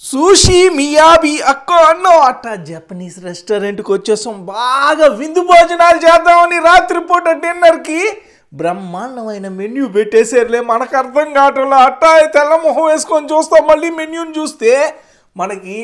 సుషి మియాబి అక్క అన్నో అట్ట జపనీస్ రెస్టారెంట్కి వచ్చేసాం. బాగా విందు భోజనాలు చేద్దామని రాత్రిపూట డిన్నర్కి బ్రహ్మాండమైన మెన్యూ పెట్టేసారులే. మనకు అర్థం కావట్లేదు. అట్ట తెల్ల మొహం వేసుకొని చూస్తాం. మళ్ళీ మెన్యూని చూస్తే మనకి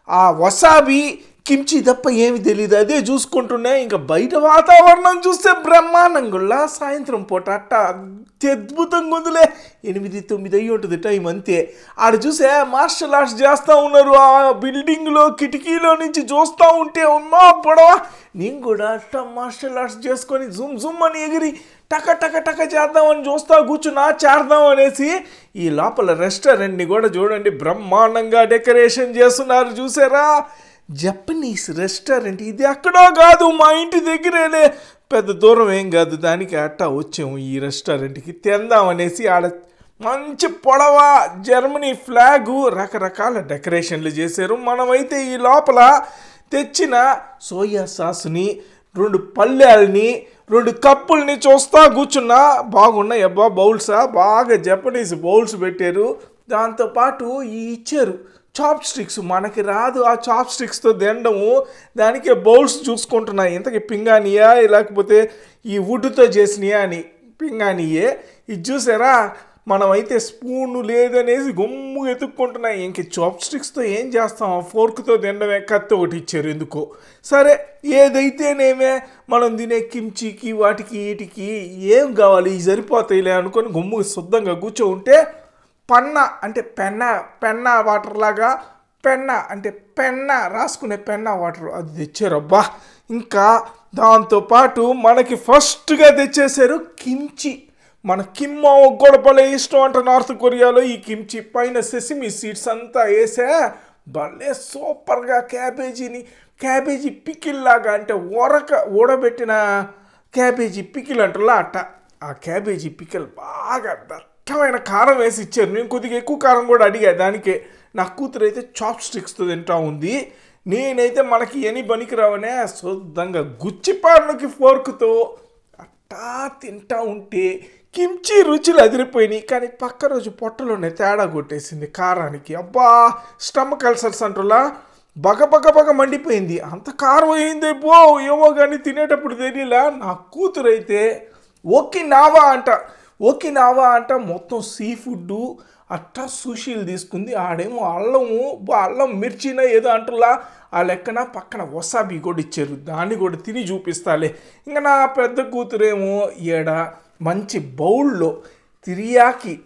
ఆ వసాబి కిమ్చి తప్ప ఏమి తెలియదు. అదే చూసుకుంటున్నా. ఇంకా బయట వాతావరణం చూస్తే బ్రహ్మాండంగా సాయంత్రం పూట అట్ట అద్భుతంగా ఉందిలే. 8-9 అయ్యి ఉంటుంది టైం అంతే. ఆడ చూసే మార్షల్ ఆర్ట్స్ చేస్తూ ఉన్నారు. ఆ బిల్డింగ్లో కిటికీలో నుంచి చూస్తూ ఉంటే ఉన్నా పొడవ. నేను కూడా అట్ట మార్షల్ ఆర్ట్స్ చేసుకొని జుమ్ జుమ్ అని ఎగిరి టక టక టక చేద్దామని చూస్తా కూర్చున్నా చేద్దాం అనేసి. ఈ లోపల రెస్టారెంట్ని కూడా చూడండి బ్రహ్మాండంగా డెకరేషన్ చేస్తున్నారు. చూసారా? Japanese restaurant. ఇది ఎక్కడో కాదు, మా ఇంటి దగ్గరేలే, పెద్ద దూరం ఏం కాదు. దానికి అట్ట వచ్చాము ఈ రెస్టారెంట్కి తిందామనేసి. ఆడ మంచి పొడవ జర్మనీ ఫ్లాగు రకరకాల డెకరేషన్లు చేశారు. మనమైతే ఈ లోపల తెచ్చిన సోయా సాస్ని 2 పళ్ళేల్ని 2 కప్పుల్ని చూస్తా కూర్చున్నా. బాగున్నాయి అబ్బా బౌల్సా, బాగా జపనీస్ బౌల్స్ పెట్టారు. దాంతోపాటు ఇచ్చారు చాప్ స్టిక్స్. మనకి రాదు ఆ చాప్ స్టిక్స్తో తినడము. దానికే బౌల్స్ చూసుకుంటున్నాయి. ఇంతకీ పింగానియా లేకపోతే ఈ వుడ్తో చేసినాయా అని. పింగానియే. ఇది చూసారా? మనమైతే స్పూను లేదనేసి గుమ్ము ఎత్తుక్కుంటున్నాయి. ఇంక చాప్ స్టిక్స్తో ఏం చేస్తాం, ఫోర్క్తో తినడమే. కత్తి ఒకటి ఇచ్చారు ఎందుకో. సరే ఏదైతేనేమే మనం తినే కిమ్చికి వాటికి వీటికి ఏం కావాలి ఇవి సరిపోతాయిలే అనుకొని గుమ్ము శుద్ధంగా కూర్చో ఉంటే పన్నా అంటే పెన్నా వాటర్ లాగా, పెన్నా అంటే పెన్నా రాసుకునే పెన్నా వాటర్ అది తెచ్చారు. అబ్బా ఇంకా దాంతోపాటు మనకి ఫస్ట్గా తెచ్చేసారు కిమ్చి. మన కిమ్మో కూడా భలే ఇష్టం అంట నార్త్ కొరియాలో ఈ కిమ్చి. పైన సెసిమి సీడ్స్ అంతా వేసా భలే సూపర్గా. క్యాబేజీ పికిల్ లాగా, అంటే ఊడబెట్టిన క్యాబేజీ పికిల్ అంటారా అట్ట. ఆ క్యాబేజీ పికిల్ బాగా దట్టమైన కారం వేసి ఇచ్చారు. నేను కొద్దిగా ఎక్కువ కారం కూడా అడిగా దానికే. నా కూతురు అయితే చాప్ స్టిక్స్తో తింటా ఉంది. నేనైతే మనకి ఎని పనికిరావనే శుద్ధంగా గుచ్చిపార్లకి ఫోర్క్తో అట్టా తింటా ఉంటే కిమ్చి రుచులు అదిరిపోయినాయి. కానీ పక్క రోజు పొట్టలోనే తేడా కొట్టేసింది కారానికి. అబ్బా స్టమక్ అల్సర్స్ అంటులా బగ మండిపోయింది. అంత కారం అయింది పో ఏమో కానీ తినేటప్పుడు తెలియలా. నా కూతురు అయితే ఓకినావా అంట మొత్తం సీ ఫుడ్డు అట్టా సుషీలు తీసుకుంది. ఆడేమో అల్లం మిర్చినా ఏదో అంటులా. ఆ లెక్కన పక్కన వసాబీ కూడా ఇచ్చారు. దాన్ని కూడా తిని చూపిస్తాలే. ఇంకా నా పెద్ద కూతురేమో ఏడ మంచి బౌల్లో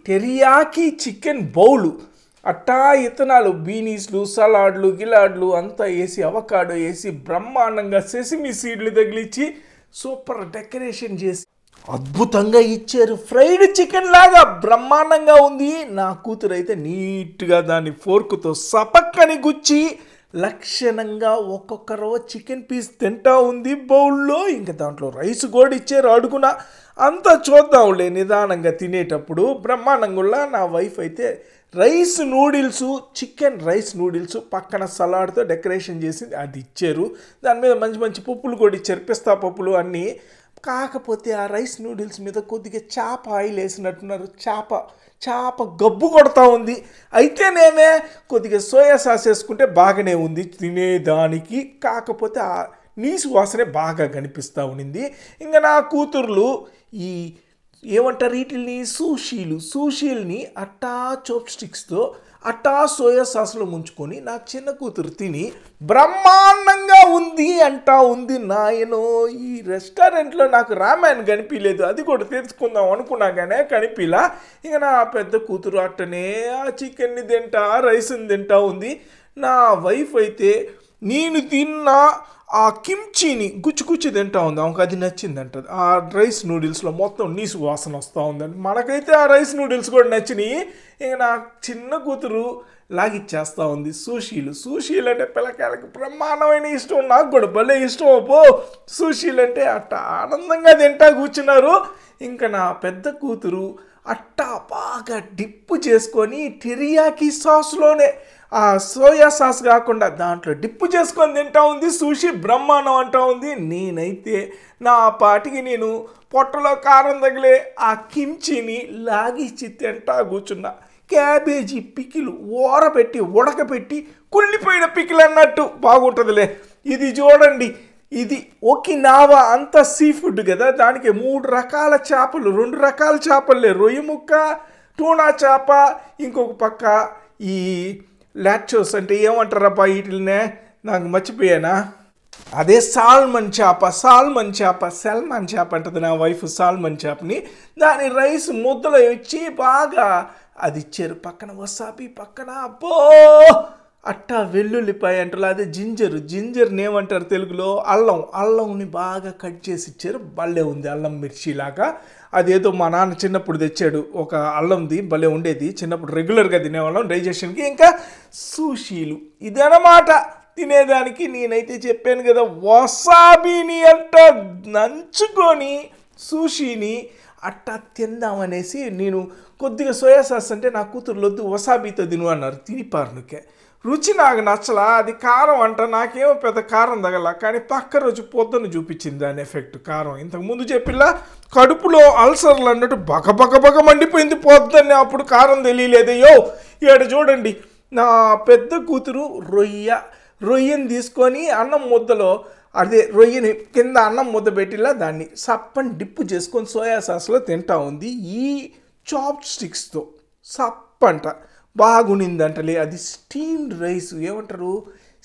టెరియాకి చికెన్ బౌలు అట్టా ఇత్తనాలు బీనీస్లు సలాడ్లు గిలాడ్లు అంతా వేసి అవకాడో వేసి బ్రహ్మాండంగా సెసిమి సీడ్లు తగిలిచ్చి సూపర్ డెకరేషన్ చేసి అద్భుతంగా ఇచ్చారు. ఫ్రైడ్ చికెన్ లాగా బ్రహ్మాండంగా ఉంది. నా కూతురు అయితే నీట్గా దాన్ని ఫోర్కుతో సపక్కని గుచ్చి లక్షణంగా ఒక్కొక్క రవ్వ చికెన్ పీస్ తింటా ఉంది బౌల్లో. ఇంకా దాంట్లో రైస్ కూడా ఇచ్చారు అడుగున. అంతా చూద్దాంలే నిదానంగా తినేటప్పుడు. బ్రహ్మాండంగా నా వైఫ్ అయితే చికెన్ రైస్ నూడిల్స్ పక్కన సలాడ్తో డెకరేషన్ చేసింది అది ఇచ్చారు. దాని మీద మంచి పప్పులు కూడా ఇచ్చారు, పిస్తా పప్పులు అన్నీ. కాకపోతే ఆ రైస్ నూడిల్స్ మీద కొద్దిగా చేప ఆయిల్ వేసినట్టున్నారు. చేప గబ్బు కొడతా ఉంది. అయితేనేమే కొద్దిగా సోయా సాస్ వేసుకుంటే బాగానే ఉంది తినేదానికి. కాకపోతే ఆ నీసు వాసనే బాగా కనిపిస్తూ ఉండింది. ఇంకా నా కూతుర్లు ఏమంటారు వీటిని సూషీల్ని అట్టా చాప్ స్టిక్స్తో అట్టా సోయా సాస్లో ముంచుకొని నా చిన్న కూతురు తిని బ్రహ్మాండంగా ఉంది అంటా ఉంది. నాయనో ఈ రెస్టారెంట్లో నాకు రామాయణం కనిపించలేదు. అది కూడా తెలుసుకుందాం అనుకున్నా కానీ కనిపిలా. ఇక నా పెద్ద కూతురు అట్టనే ఆ చికెన్ని తింటా రైస్ని తింటా ఉంది. నా వైఫ్ అయితే నేను తిన్న ఆ కిమ్చిని గుచ్చి తింటా ఉంది. ఆమెకు అది నచ్చిందంట. ఆ రైస్ నూడిల్స్లో మొత్తం నీసు వాసన వస్తూ ఉందండి. మనకైతే ఆ రైస్ నూడిల్స్ కూడా నచ్చినాయి. ఇక నా చిన్న కూతురు లాగిచ్చేస్తూ ఉంది సుషీలు అంటే పిల్లకాయలకి బ్రహ్మాండమైన ఇష్టం. నాకు కూడా భలే ఇష్టం. అబ్బో సుషీలు అంటే అట్ట ఆనందంగా తింటా కూర్చున్నారు. ఇంకా నా పెద్ద కూతురు అట్టా బాగా డిప్పు చేసుకొని టెరియాకి సాస్లోనే ఆ సోయా సాస్ కాకుండా దాంట్లో డిప్పు చేసుకొని తింటా ఉంది. సుషి బ్రహ్మాండం అంటా ఉంది. నేనైతే నా పాటికి నేను పొట్టలో కారం తగిలే ఆ కిమ్చిని లాగిచ్చి తింటా కూర్చున్నా. క్యాబేజీ పికిలు ఊరబెట్టి ఉడకబెట్టి కుళ్ళిపోయిన పికిల్ అన్నట్టు బాగుంటుందిలే. ఇది చూడండి, ఇది ఒకినావా అంతా సీ ఫుడ్ కదా, దానికి 3 రకాల చేపలు, 2 రకాల చేపలే, రొయ్య ముక్క, టూనా చేప, ఇంకొక పక్క ఈ లాచోస్ అంటే ఏమంటారబ్బా వీటినే నాకు మర్చిపోయానా, అదే సాల్మన్ చేప సెల్మాన్ చేప అంటుంది నా వైఫ్. సాల్మన్ చేపని దాని రైస్ ముద్దలో ఇచ్చి బాగా అది ఇచ్చారు. పక్కన వసాబీ, పక్కన అబ్బో అట్టా వెల్లుల్లిపాయ అంటారు, అదే జింజర్ని ఏమంటారు తెలుగులో, అల్లంని బాగా కట్ చేసి ఇచ్చారు. భలే ఉంది, అల్లం మిర్చిలాగా. అదేదో మా నాన్న చిన్నప్పుడు తెచ్చాడు ఒక అల్లంది, భలే ఉండేది. చిన్నప్పుడు రెగ్యులర్గా తినేవాళ్ళం డైజెషన్కి. ఇంకా సూషీలు ఇదన్నమాట తినేదానికి. నేనైతే చెప్పాను కదా, వసాబీని అట్టా నంచుకొని సూషీని అట్టా తిందామనేసి నేను కొద్దిగా సోయా సాస్ అంటే నా కూతురు వద్దు వసాబీతో తిను అన్నారు. తినిపారునుకే రుచి నాకు నచ్చలా, అది కారం అంట. నాకేమో పెద్ద కారం తగల, కానీ పక్క రోజు పొద్దున్న చూపించింది దాని ఎఫెక్ట్ కారం. ఇంతకుముందు చెప్పిలా కడుపులో అల్సర్లు అన్నట్టు బగ మండిపోయింది పొద్దున్నే. అప్పుడు కారం తెలియలేదయ్యో. ఇక్కడ చూడండి, నా పెద్ద కూతురు రొయ్యని తీసుకొని అన్నం ముద్దలో, అదే రొయ్యని కింద అన్నం ముద్ద పెట్టిలా దాన్ని సప్పని డిప్పు చేసుకొని సోయా సాస్లో తింటా ఉంది ఈ చాప్ స్టిక్స్తో. సప్పంట బాగునిందంటలే. అది స్టీమ్డ్ రైస్, ఏమంటారు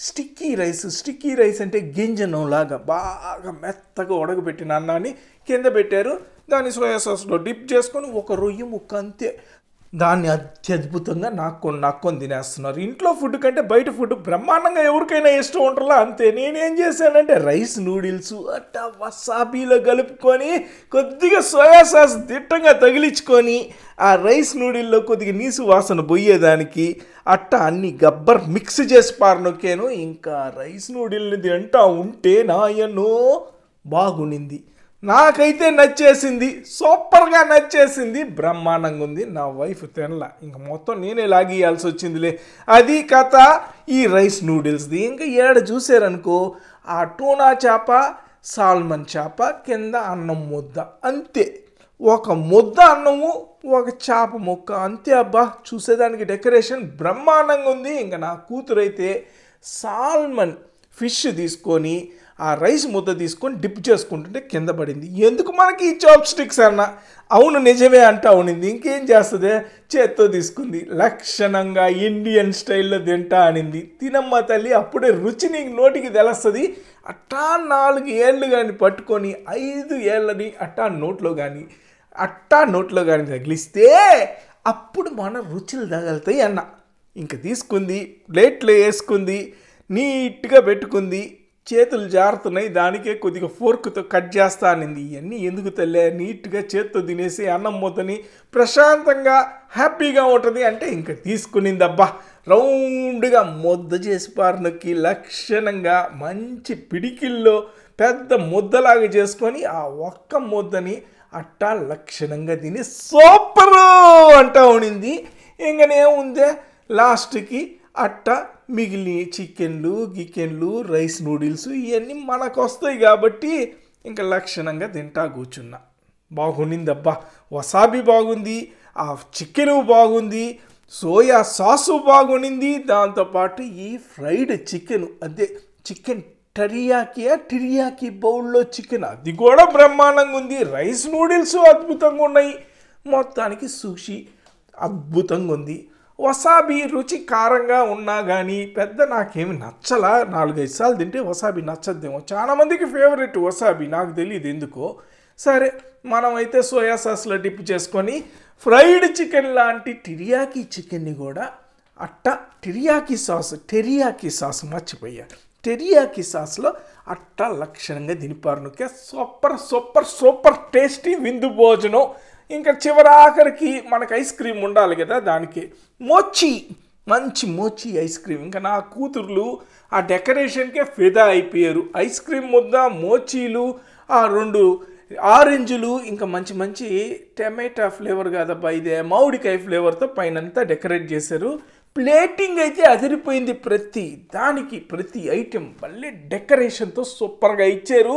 స్టిక్కీ రైస్ అంటే గింజనంలాగా బాగా మెత్తగా ఉడకబెట్టిన అన్నాన్ని కింద పెట్టారు. దాన్ని సోయా సాస్లో డిప్ చేసుకొని ఒక రొయ్య ముక్క అంతే, దాన్ని అత్యద్భుతంగా నాక్కొని తినేస్తున్నారు. ఇంట్లో ఫుడ్ కంటే బయట ఫుడ్ బ్రహ్మాండంగా ఎవరికైనా ఇష్టం ఉంటుందో అంతే. నేనేం చేశానంటే రైస్ నూడిల్స్ అట్టా వసాబీలో కలుపుకొని కొద్దిగా సోయా సాస్ దిట్టంగా తగిలించుకొని ఆ రైస్ నూడిల్లో కొద్దిగా నీసు వాసన పోయేదానికి అట్టా అన్ని గబ్బర్ మిక్స్ చేసి పారనొక్కాను. ఇంకా రైస్ నూడిల్ని తింటా ఉంటే నాయనో బాగునింది. నాకైతే నచ్చేసింది, సూపర్గా నచ్చేసింది, బ్రహ్మాండంగా ఉంది. నా వైఫ్ తినలా, ఇంక మొత్తం నేనే లాగియాల్సి వచ్చిందిలే. అది కథ ఈ రైస్ నూడిల్స్ది. ఇంకా ఏడ చూసారనుకో, ఆ టూనా చేప, సాల్మన్ చేప, కింద అన్నం ముద్ద అంతే. ఒక ముద్ద అన్నము, ఒక చేప ముక్క అంతే. అబ్బా చూసేదానికి డెకరేషన్ బ్రహ్మాండంగా ఉంది. ఇంకా నా కూతురైతే సాల్మన్ ఫిష్ తీసుకొని ఆ రైస్ ముద్ద తీసుకొని డిప్ చేసుకుంటుంటే కింద పడింది. ఎందుకు మనకి ఈ చాప్ స్టిక్స్ అన్న? అవును నిజమే అంటా ఉనింది. ఇంకేం చేస్తుంది, చేత్తో తీసుకుంది, లక్షణంగా ఇండియన్ స్టైల్లో తింటా అనింది. తినమ్మ తల్లి, అప్పుడే రుచి నీకు నోటికి తెలుస్తుంది. అట్టా 4 ఏళ్ళు కానీ పట్టుకొని 5 ఏళ్ళని అట్టా నోట్లో కానీ తగిలిస్తే అప్పుడు మన రుచులు తగలుతాయి అన్న. ఇంక తీసుకుంది, ప్లేట్లో వేసుకుంది, నీట్గా పెట్టుకుంది. చేతులు జారుతున్నాయి, దానికే కొద్దిగా ఫోర్క్తో కట్ చేస్తా అనింది. ఇవన్నీ ఎందుకు తల్లే, నీట్గా చేత్తో తినేసి అన్నం ముద్దని ప్రశాంతంగా హ్యాపీగా ఉంటుంది అంటే ఇంకా తీసుకునింది. అబ్బా రౌండ్గా ముద్ద చేసి పారనొక్కి లక్షణంగా మంచి పిడికిల్లో పెద్ద ముద్దలాగా చేసుకొని ఆ ఒక్క ముద్దని అట్టా లక్షణంగా తిని సూపరు అంటా ఉనింది. ఇంకనేముందే లాస్ట్కి అట్టా మిగిలిన చికెన్లు రైస్ నూడిల్స్ ఇవన్నీ మనకు వస్తాయి కాబట్టి ఇంకా లక్షణంగా తింటా కూర్చున్నా. బాగుండిందబ్బా, వసాబీ బాగుంది, ఆ చికెను బాగుంది, సోయా సాసు బాగుండింది, దాంతోపాటు ఈ ఫ్రైడ్ చికెన్, అదే చికెన్ టెరియాకి బౌల్లో చికెన్, అది కూడా బ్రహ్మాండంగా ఉంది. రైస్ నూడిల్స్ అద్భుతంగా ఉన్నాయి. మొత్తానికి సుషి అద్భుతంగా ఉంది. వసాబీ రుచి కారంగా ఉన్నా కానీ పెద్ద నాకేమి నచ్చలా. 4-5 సార్లు తింటే వసాబీ నచ్చద్దేమో. చాలామందికి ఫేవరెట్ వసాబీ, నాకు తెలియదు ఎందుకో. సరే మనమైతే సోయా సాస్లో డిప్ చేసుకొని ఫ్రైడ్ చికెన్ లాంటి టెరియాకి చికెన్ని కూడా అట్టా టెరియాకి సాస్ మర్చిపోయా. టెరియాకి సాస్లో అట్టా లక్షణంగా తినిపారునుకే సూపర్ టేస్టీ విందు భోజనం. ఇంకా ఆఖరికి మనకు ఐస్ క్రీమ్ ఉండాలి కదా, దానికి మంచి మోచి ఐస్ క్రీమ్. ఇంకా నా కూతుర్లు ఆ డెకరేషన్కే ఫిదా అయిపోయారు. ఐస్ క్రీమ్ ముద్ద, మోచీలు, ఆ 2 ఆరెంజులు, ఇంకా మంచి టమాటా ఫ్లేవర్ కాదబ్బా, ఇదే మామిడికాయ ఫ్లేవర్తో పైనంతా డెకరేట్ చేశారు. ప్లేటింగ్ అయితే అదిరిపోయింది. ప్రతి ఐటెం మళ్ళీ డెకరేషన్తో సూపర్గా ఇచ్చారు.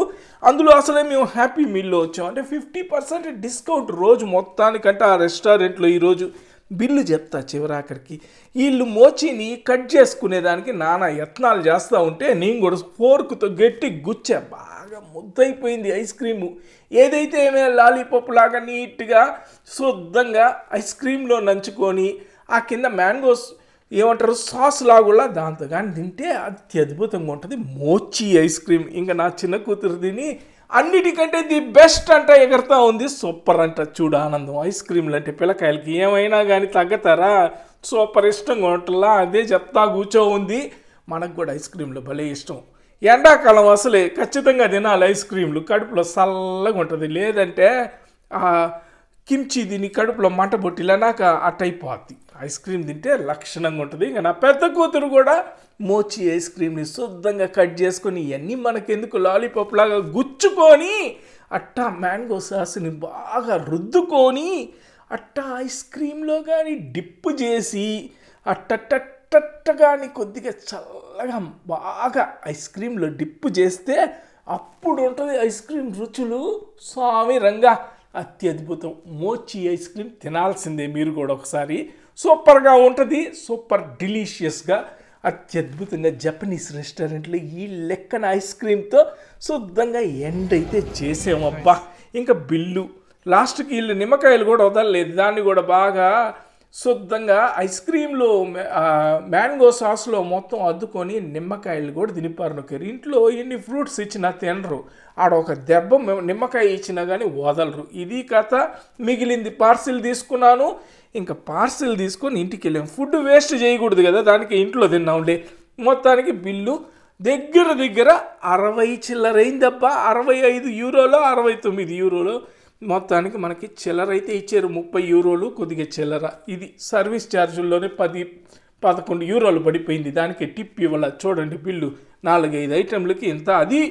అందులో అసలే మేము హ్యాపీ మీల్లో వచ్చాం. అంటే 50% డిస్కౌంట్ రోజు మొత్తానికంటే ఆ రెస్టారెంట్లో ఈరోజు బిల్లు చెప్తా చివరాఖరికి. వీళ్ళు మోచిని కట్ చేసుకునేదానికి నానా యత్నాలు చేస్తూ ఉంటే నేను కూడా ఫోర్క్తో గట్టి గుచ్చా. బాగా ముద్దయిపోయింది ఐస్ క్రీము. ఏదైతే ఏమైనా లాలీపాప్ లాగా నీట్గా శుద్ధంగా ఐస్ క్రీమ్లో నంచుకొని ఆ కింద మ్యాంగోస్ ఏమంటారు సాస్ లాగులా దాంతో కానీ తింటే అత్యద్భుతంగా ఉంటుంది మోచి ఐస్ క్రీమ్. ఇంకా నా చిన్న కూతురు తిని అన్నిటికంటే ది బెస్ట్ అంట ఎగరుతా ఉంది. సూపర్ అంట. చూడు ఆనందం. ఐస్ క్రీమ్లు అంటే పిల్లకాయలకి ఏమైనా కానీ తగ్గతారా? సూపర్ ఇష్టంగా ఉంటుందా? అదే చెప్తా కూర్చో ఉంది. మనకు కూడా ఐస్ క్రీమ్లు భలే ఇష్టం. ఎండాకాలం అసలే ఖచ్చితంగా తినాలి ఐస్ క్రీమ్లు. కడుపులో చల్లగా ఉంటుంది. లేదంటే కిమ్చి తిని కడుపులో మంట బొట్టిలనాక అట్టయిపోద్ది. ఐస్ క్రీమ్ తింటే లక్షణంగా ఉంటుంది. ఇంకా నా పెద్ద కూతురు కూడా మోచి ఐస్ క్రీమ్ని శుద్ధంగా కట్ చేసుకొని ఇవన్నీ మనకెందుకు లాలీపాప్ లాగా గుచ్చుకొని అట్టా మ్యాంగో సాస్ని బాగా రుద్దుకొని అట్టా ఐస్ క్రీమ్లో కానీ డిప్పు చేసి అట్టట్టట్టట్ట కానీ కొద్దిగా చల్లగా బాగా ఐస్ క్రీమ్లో డిప్పు చేస్తే అప్పుడు ఉంటుంది ఐస్ క్రీమ్ రుచులు. స్వామి రంగా అత్యద్భుతం. మోచి ఐస్ క్రీమ్ తినాల్సిందే మీరు కూడా ఒకసారి. సూపర్గా ఉంటుంది. సూపర్ డెలీషియస్గా అత్యద్భుతంగా జపనీస్ రెస్టారెంట్లో ఈ లెక్కన ఐస్ క్రీమ్తో శుద్ధంగా ఎండ్ అయితే చేసామబ్బా. ఇంకా బిల్లు లాస్ట్కి వీళ్ళు నిమ్మకాయలు కూడా వదలలేదు. దాన్ని కూడా బాగా శుద్ధంగా ఐస్ క్రీమ్లో మ్యాంగో సాస్లో మొత్తం అద్దుకొని నిమ్మకాయలు కూడా తినిపారు. నొక్కారు. ఇంట్లో ఎన్ని ఫ్రూట్స్ ఇచ్చినా తినరు. ఆడ ఒక దెబ్బ నిమ్మకాయ ఇచ్చినా కానీ వదలరు. ఇది కథ. మిగిలింది పార్సిల్ తీసుకున్నాను. ఇంకా పార్సిల్ తీసుకొని ఇంటికి వెళ్ళాము. ఫుడ్ వేస్ట్ చేయకూడదు కదా, దానికి ఇంట్లో తిన్నాంలే. మొత్తానికి బిల్లు దగ్గర 60 చిల్లరైందబ్బా. 65 యూరోలో 69 యూరోలో మొత్తానికి మనకి చిల్లర అయితే ఇచ్చారు. 30 యూరోలు కొద్దిగా చిల్లర. ఇది సర్వీస్ ఛార్జుల్లోనే 10-11 యూరోలు పడిపోయింది. దానికి టిప్ ఇవ్వాల. చూడండి బిల్లు 4-5 ఐటెంలకి ఇంత. అది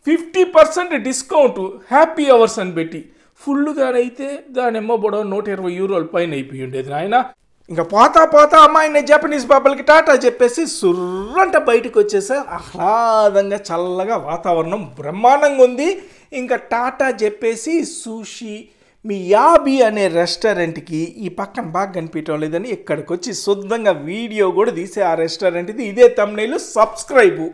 50% డిస్కౌంట్ హ్యాపీ అవర్స్ అని పెట్టి. ఫుల్గానైతే దాని ఎమ్మబొడవ 120 యూరోల పైన అయిపోయి ఉండేది నాయన. ఇంకా పోతా అమ్మాయిని జపనీస్ బాబులకి టాటా చెప్పేసి సుర్రంట బయటకు వచ్చేసా. ఆహ్లాదంగా చల్లగా వాతావరణం బ్రహ్మాండంగా ఉంది. ఇంకా టాటా చెప్పేసి సూషి మియాబి అనే రెస్టారెంట్కి ఈ పక్కన బాగా కనిపించడం లేదని ఇక్కడికి వచ్చి శుద్ధంగా వీడియో కూడా తీసే ఆ రెస్టారెంట్ది. ఇదే థంబ్నెయిల్. సబ్స్క్రైబు.